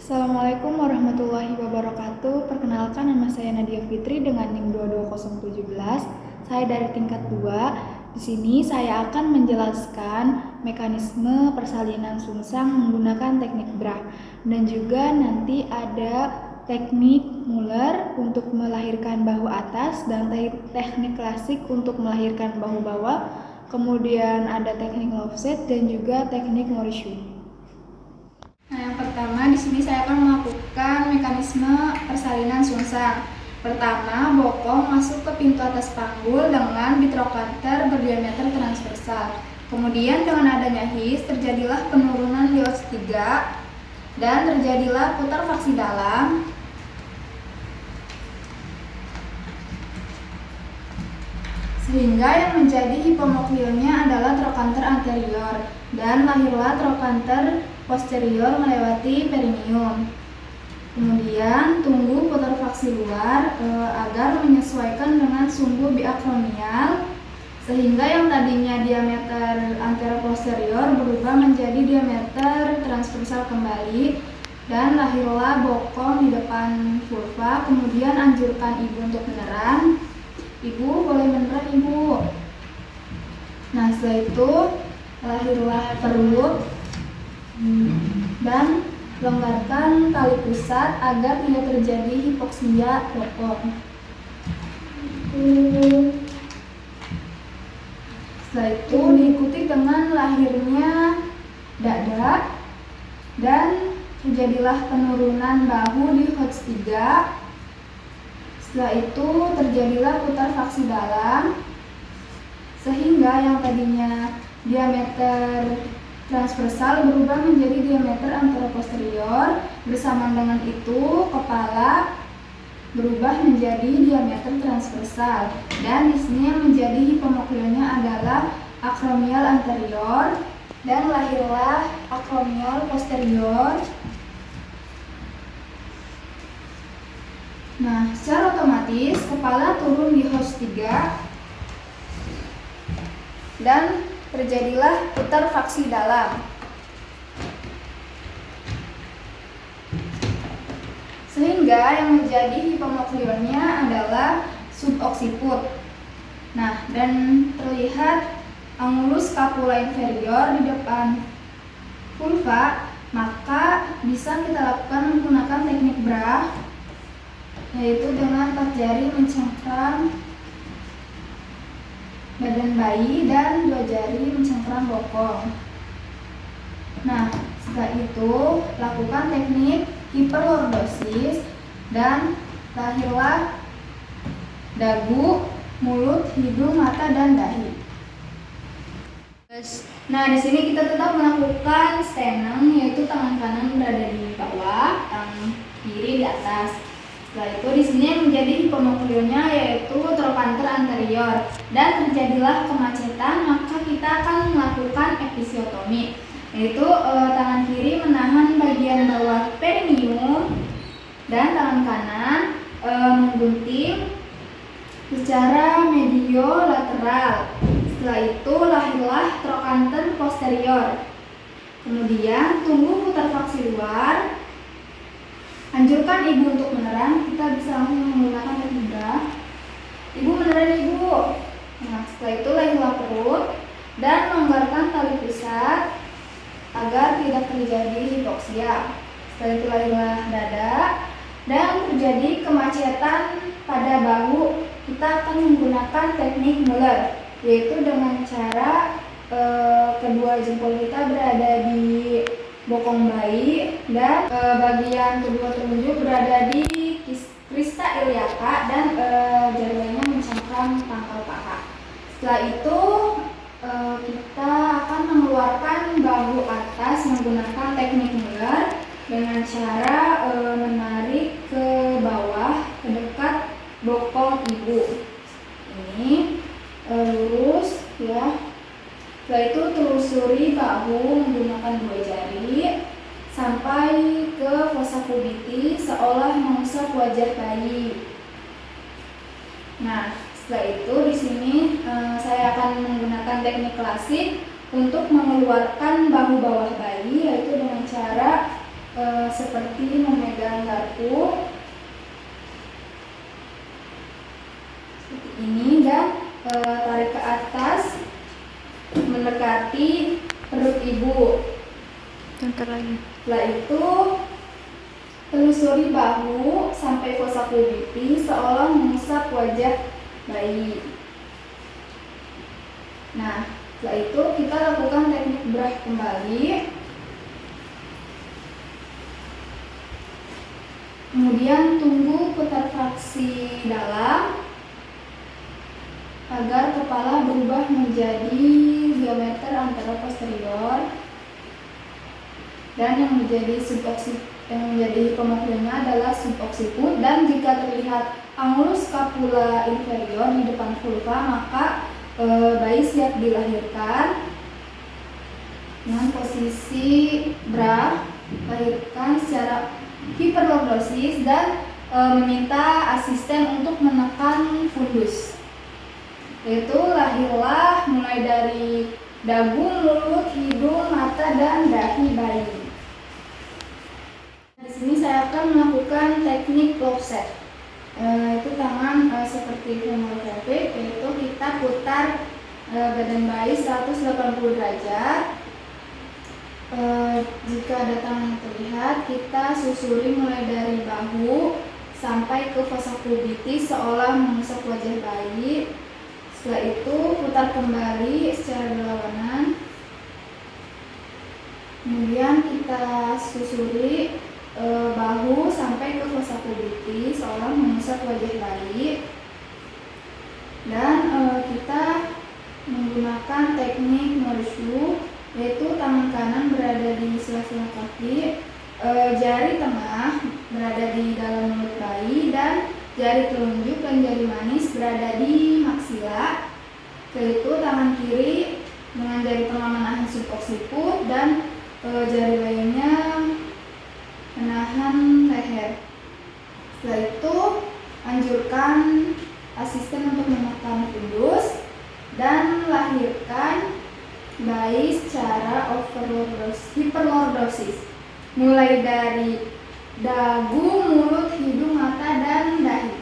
Assalamualaikum warahmatullahi wabarakatuh. Perkenalkan, nama saya Nadia Fitri dengan NIM 22017. Saya dari tingkat 2. Di sini saya akan menjelaskan mekanisme persalinan sungsang menggunakan teknik Bragg dan juga nanti ada teknik Muller untuk melahirkan bahu atas dan teknik klasik untuk melahirkan bahu bawah. Kemudian ada teknik Lofset dan juga teknik Morishue. Nah, yang pertama di sini saya akan melakukan mekanisme persalinan sungsang. Pertama, bokong masuk ke pintu atas panggul dengan bit trochanter berdiameter transversal. Kemudian dengan adanya his terjadilah penurunan di os 3 dan terjadilah putar faksi dalam. Sehingga yang menjadi hipomoklionnya adalah trochanter anterior dan lahirlah trochanter posterior melewati perineum. Kemudian tunggu putar faksi luar agar menyesuaikan dengan sumbu biakromial, sehingga yang tadinya diameter anteroposterior berubah menjadi diameter transversal kembali dan lahirlah bokong di depan vulva. Kemudian anjurkan ibu untuk menerang. Ibu boleh menerang, ibu. Nah, setelah itu lahirlah perut dan longgarkan tali pusat agar tidak terjadi hipoksia bokong. Setelah itu diikuti dengan lahirnya dada dan terjadilah penurunan bahu di HOTS 3. Setelah itu terjadilah putar faksi dalam, sehingga yang tadinya diameter transversal berubah menjadi diameter anteroposterior. Bersamaan dengan itu, kepala berubah menjadi diameter transversal. Dan di sini yang menjadi hipomoklionnya adalah akromial anterior dan lahirlah akromial posterior. Nah, secara otomatis kepala turun di HOS 3 dan terjadilah putar faksi dalam. Sehingga yang menjadi hipomoklionnya adalah suboksiput. Nah, dan terlihat angulus scapula inferior di depan vulva, maka bisa kita lakukan menggunakan teknik Bragg, yaitu dengan 4 jari mencengkram badan bayi dan 2 jari mencengkram bokong. Nah, setelah itu lakukan teknik hiperlordosis dan lahirlah dagu, mulut, hidung, mata, dan dahi. Nah, di sini kita tetap melakukan sternum, yaitu tangan kanan berada di bawah, tangan kiri di atas. Setelah itu di sini yang menjadi hipomoklionnya yaitu trochanter anterior dan terjadilah kemacetan, maka kita akan melakukan episiotomi, yaitu tangan kiri menahan bagian bawah perineum dan tangan kanan menggunting secara mediolateral. Setelah itu lahirlah trochanter posterior. Kemudian tunggu putar faksi luar. Anjurkan ibu untuk menerang. Kita bisa langsung menggunakan teknik Bragg. Ibu menerang, ibu. Nah, setelah itu lahirlah perut dan longgarkan tali pusat agar tidak terjadi hipoksia. Setelah itu lahirlah dada dan terjadi kemacetan pada bahu. Kita akan menggunakan teknik Muller, yaitu dengan cara kedua jempol kita berada di bokong bayi dan bagian kedua telunjuk berada di krista iliaka dan jari lainnya mencengkram pangkal paha. Setelah itu kita akan mengeluarkan bahu atas menggunakan teknik Muller dengan cara menarik ke bawah ke dekat bokong ibu. Ini lurus ya. Setelah itu telusuri bahu menggunakan 2 jari sampai ke fossa pubiti seolah mengusap wajah bayi. Nah, setelah itu di sini saya akan menggunakan teknik klasik untuk mengeluarkan bahu bawah bayi, yaitu dengan cara seperti memegang garpu seperti ini, dan tarik ke atas mendekati perut ibu. Sebentar lagi. Setelah itu telusuri bahu sampai fossa pubitis seolah mengusap wajah bayi. Nah, setelah itu kita lakukan teknik brah kembali. Kemudian tunggu putar fraksi dalam agar kepala berubah menjadi diameter antara posterior, dan yang menjadi hipomaksionya adalah subocciput. Dan jika terlihat angulus scapula inferior di depan vulva, maka bayi siap dilahirkan. Dengan posisi bra, lahirkan secara hiperlordosis dan meminta asisten untuk menekan fundus. Yaitu lahirlah mulai dari dagu, mulut, hidung, mata, dan dahi bayi. Di sini saya akan melakukan teknik close-set. Itu tangan seperti femoral clavic, yaitu kita putar badan bayi 180 derajat. Jika ada tangan yang terlihat, kita susuri mulai dari bahu sampai ke fossa pubitis seolah mengusap wajah bayi. Setelah itu putar kembali secara berlawanan. Kemudian kita susuri bahu sampai ke fossa pubitis seolah mengusap wajah bayi. Dan kita menggunakan teknik Norsu, yaitu tangan kanan berada di sela-sela kaki, jari tengah berada di dalam mulut bayi, dan jari telunjuk dan jari manis berada di maksila. Yaitu tangan kiri dengan jari tengah menahan subocciput dan jari lainnya menahan leher. Setelah itu anjurkan asisten untuk menekan fundus dan lahirkan bayi secara hiperlordosis mulai dari dagu, mulut, hidung, mata, dan dahi.